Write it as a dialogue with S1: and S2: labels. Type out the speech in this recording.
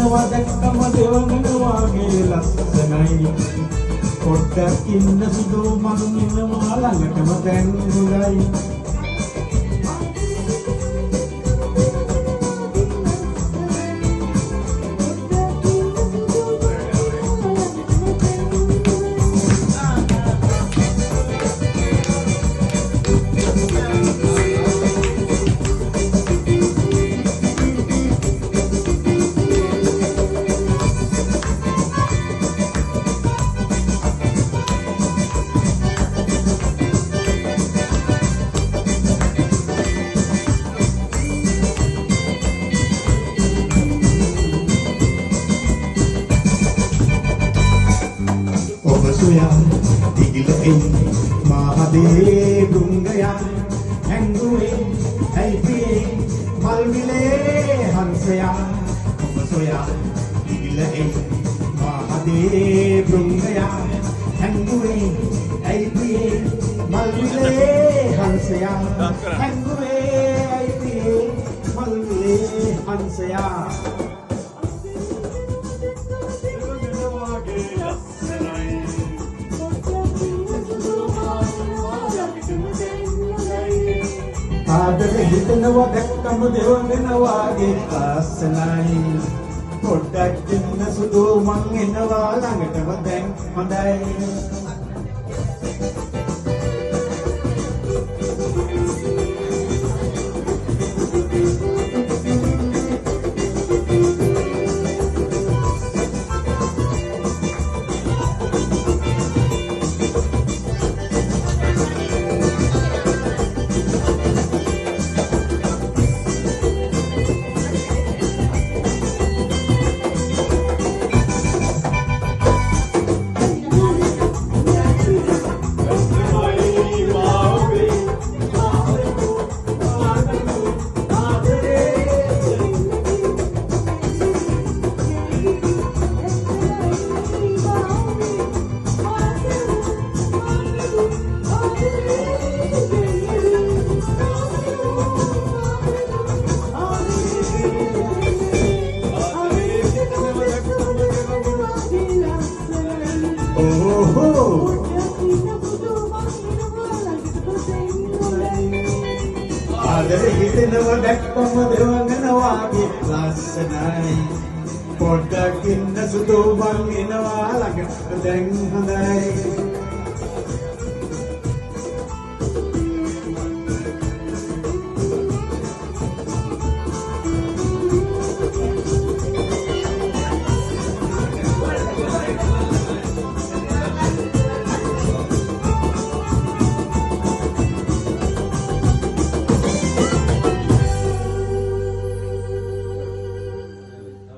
S1: හිතෙනවා දැක්කම දෙවඟන වාගේ ලස්සනයි පොඩ්ඩක් ඉන්න සුදු මං ඉන්නවා ළඟටම දැන් හොඳයි Soya, digil ei, mahade brungaya, hangwe, aipiye, malvile hansaya. Soya, digil ei, mahade brungaya, hangwe, aipiye, malvile hansaya. Hangwe, aipiye, malvile hansaya. ආදරේ හිතනවා දැක්කම දෙවඟන වාගේ ලස්සනයි පොඩ්ඩක් ඉන්න සුදු මං එනවා ළඟටම දැන් හොඳයි ආදරේ හිතෙනවා දැක්කම දෙවඟන වාගේ ලස්සනයි පොඩ්ඩක් ඉන්න සුදු මං එනවා ළඟට දැන් හොඳයි